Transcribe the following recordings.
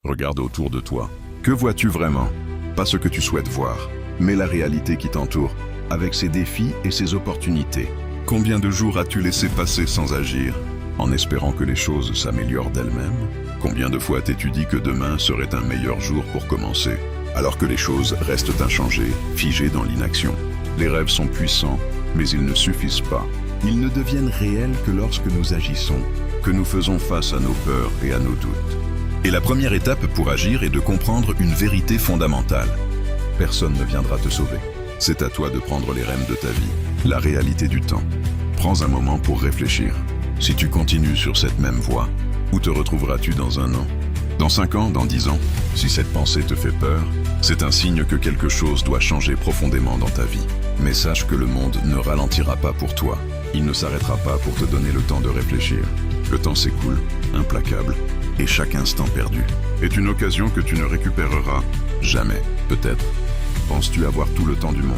Regarde autour de toi. Que vois-tu vraiment? Pas ce que tu souhaites voir, mais la réalité qui t'entoure, avec ses défis et ses opportunités. Combien de jours as-tu laissé passer sans agir, en espérant que les choses s'améliorent d'elles-mêmes? Combien de fois t'es-tu dit que demain serait un meilleur jour pour commencer, alors que les choses restent inchangées, figées dans l'inaction? Les rêves sont puissants, mais ils ne suffisent pas. Ils ne deviennent réels que lorsque nous agissons, que nous faisons face à nos peurs et à nos doutes. Et la première étape pour agir est de comprendre une vérité fondamentale. Personne ne viendra te sauver. C'est à toi de prendre les rênes de ta vie, la réalité du temps. Prends un moment pour réfléchir. Si tu continues sur cette même voie, où te retrouveras-tu dans 1 an? Dans 5 ans? Dans 10 ans? Si cette pensée te fait peur, c'est un signe que quelque chose doit changer profondément dans ta vie. Mais sache que le monde ne ralentira pas pour toi. Il ne s'arrêtera pas pour te donner le temps de réfléchir. Le temps s'écoule, implacable, et chaque instant perdu est une occasion que tu ne récupéreras jamais, peut-être. Penses-tu avoir tout le temps du monde?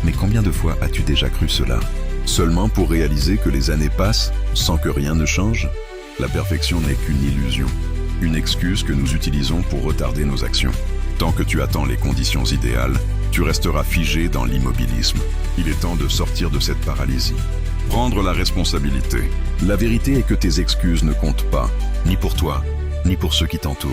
Mais combien de fois as-tu déjà cru cela? Seulement pour réaliser que les années passent sans que rien ne change? La perfection n'est qu'une illusion, une excuse que nous utilisons pour retarder nos actions. Tant que tu attends les conditions idéales, tu resteras figé dans l'immobilisme. Il est temps de sortir de cette paralysie. Prendre la responsabilité. La vérité est que tes excuses ne comptent pas, ni pour toi, ni pour ceux qui t'entourent.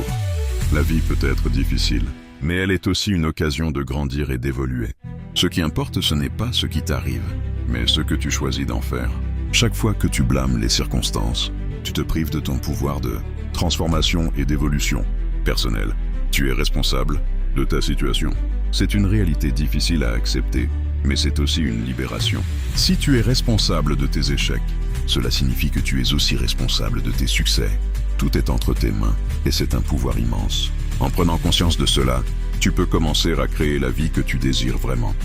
La vie peut être difficile, mais elle est aussi une occasion de grandir et d'évoluer. Ce qui importe, ce n'est pas ce qui t'arrive, mais ce que tu choisis d'en faire. Chaque fois que tu blâmes les circonstances, tu te prives de ton pouvoir de transformation et d'évolution personnelle. Tu es responsable de ta situation. C'est une réalité difficile à accepter, mais c'est aussi une libération. Si tu es responsable de tes échecs, cela signifie que tu es aussi responsable de tes succès. Tout est entre tes mains, et c'est un pouvoir immense. En prenant conscience de cela, tu peux commencer à créer la vie que tu désires vraiment.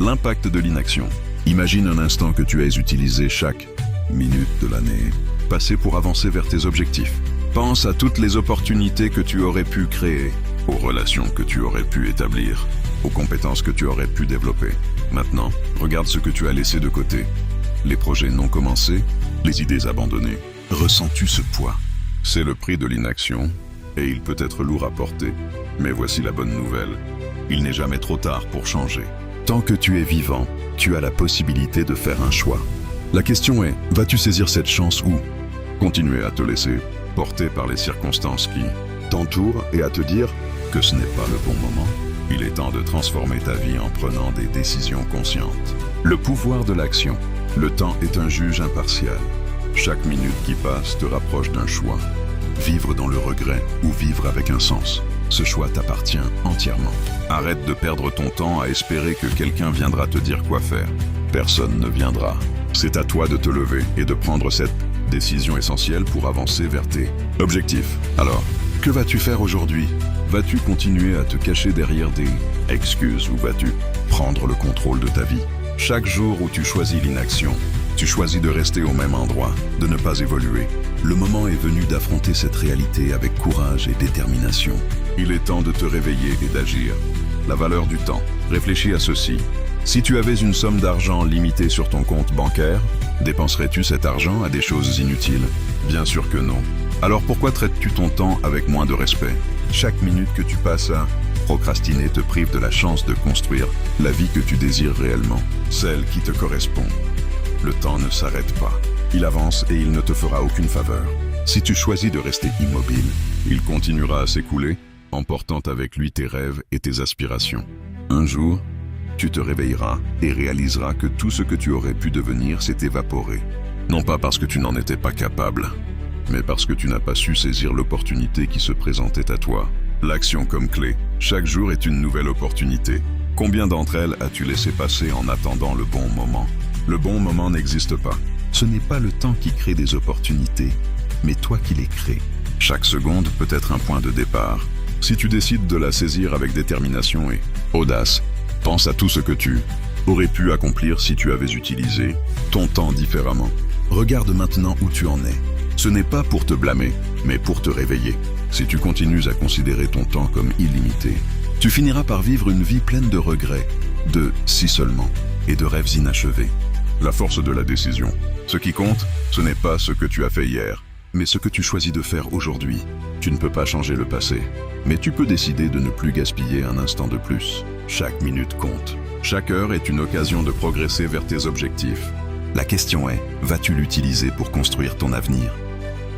L'impact de l'inaction. Imagine un instant que tu aies utilisé chaque minute de l'année passée pour avancer vers tes objectifs. Pense à toutes les opportunités que tu aurais pu créer, aux relations que tu aurais pu établir, aux compétences que tu aurais pu développer. Maintenant, regarde ce que tu as laissé de côté. Les projets non commencés, les idées abandonnées. Ressens-tu ce poids? C'est le prix de l'inaction, et il peut être lourd à porter. Mais voici la bonne nouvelle. Il n'est jamais trop tard pour changer. Tant que tu es vivant, tu as la possibilité de faire un choix. La question est, vas-tu saisir cette chance ou continuer à te laisser porter par les circonstances qui t'entourent et à te dire que ce n'est pas le bon moment? Il est temps de transformer ta vie en prenant des décisions conscientes. Le pouvoir de l'action. Le temps est un juge impartial. Chaque minute qui passe te rapproche d'un choix. Vivre dans le regret ou vivre avec un sens. Ce choix t'appartient entièrement. Arrête de perdre ton temps à espérer que quelqu'un viendra te dire quoi faire. Personne ne viendra. C'est à toi de te lever et de prendre cette décision essentielle pour avancer vers tes objectifs. Alors, que vas-tu faire aujourd'hui? Vas-tu continuer à te cacher derrière des excuses ou vas-tu prendre le contrôle de ta vie? Chaque jour où tu choisis l'inaction, tu choisis de rester au même endroit, de ne pas évoluer. Le moment est venu d'affronter cette réalité avec courage et détermination. Il est temps de te réveiller et d'agir. La valeur du temps. Réfléchis à ceci. Si tu avais une somme d'argent limitée sur ton compte bancaire, dépenserais-tu cet argent à des choses inutiles? Bien sûr que non. Alors pourquoi traites-tu ton temps avec moins de respect? Chaque minute que tu passes à procrastiner te prive de la chance de construire la vie que tu désires réellement, celle qui te correspond. Le temps ne s'arrête pas. Il avance et il ne te fera aucune faveur. Si tu choisis de rester immobile, il continuera à s'écouler, emportant avec lui tes rêves et tes aspirations. Un jour, tu te réveilleras et réaliseras que tout ce que tu aurais pu devenir s'est évaporé. Non pas parce que tu n'en étais pas capable, mais parce que tu n'as pas su saisir l'opportunité qui se présentait à toi. L'action comme clé. Chaque jour est une nouvelle opportunité. Combien d'entre elles as-tu laissé passer en attendant le bon moment? Le bon moment n'existe pas. Ce n'est pas le temps qui crée des opportunités, mais toi qui les crées. Chaque seconde peut être un point de départ. Si tu décides de la saisir avec détermination et audace, pense à tout ce que tu aurais pu accomplir si tu avais utilisé ton temps différemment. Regarde maintenant où tu en es. Ce n'est pas pour te blâmer, mais pour te réveiller. Si tu continues à considérer ton temps comme illimité, tu finiras par vivre une vie pleine de regrets, de si seulement, et de rêves inachevés. La force de la décision. Ce qui compte, ce n'est pas ce que tu as fait hier, Mais ce que tu choisis de faire aujourd'hui, tu ne peux pas changer le passé. Mais tu peux décider de ne plus gaspiller un instant de plus. Chaque minute compte. Chaque heure est une occasion de progresser vers tes objectifs. La question est, vas-tu l'utiliser pour construire ton avenir?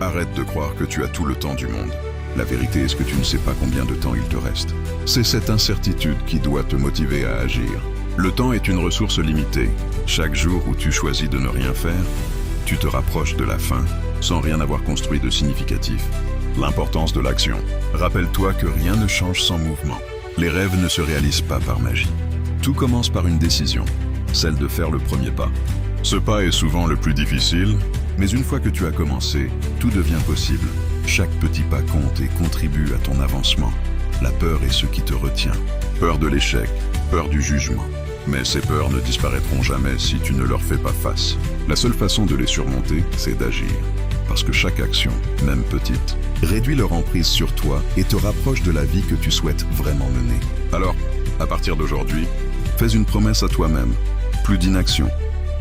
Arrête de croire que tu as tout le temps du monde. La vérité est que tu ne sais pas combien de temps il te reste. C'est cette incertitude qui doit te motiver à agir. Le temps est une ressource limitée. Chaque jour où tu choisis de ne rien faire, tu te rapproches de la fin, sans rien avoir construit de significatif. L'importance de l'action. Rappelle-toi que rien ne change sans mouvement. Les rêves ne se réalisent pas par magie. Tout commence par une décision, celle de faire le premier pas. Ce pas est souvent le plus difficile, mais une fois que tu as commencé, tout devient possible. Chaque petit pas compte et contribue à ton avancement. La peur est ce qui te retient. Peur de l'échec, peur du jugement. Mais ces peurs ne disparaîtront jamais si tu ne leur fais pas face. La seule façon de les surmonter, c'est d'agir. Parce que chaque action, même petite, réduit leur emprise sur toi et te rapproche de la vie que tu souhaites vraiment mener. Alors, à partir d'aujourd'hui, fais une promesse à toi-même. Plus d'inaction,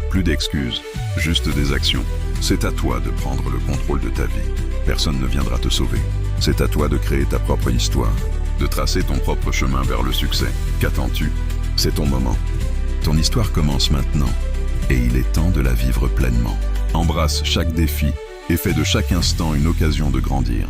plus d'excuses, juste des actions. C'est à toi de prendre le contrôle de ta vie. Personne ne viendra te sauver. C'est à toi de créer ta propre histoire, de tracer ton propre chemin vers le succès. Qu'attends-tu? C'est ton moment. Ton histoire commence maintenant, et il est temps de la vivre pleinement. Embrasse chaque défi et fais de chaque instant une occasion de grandir.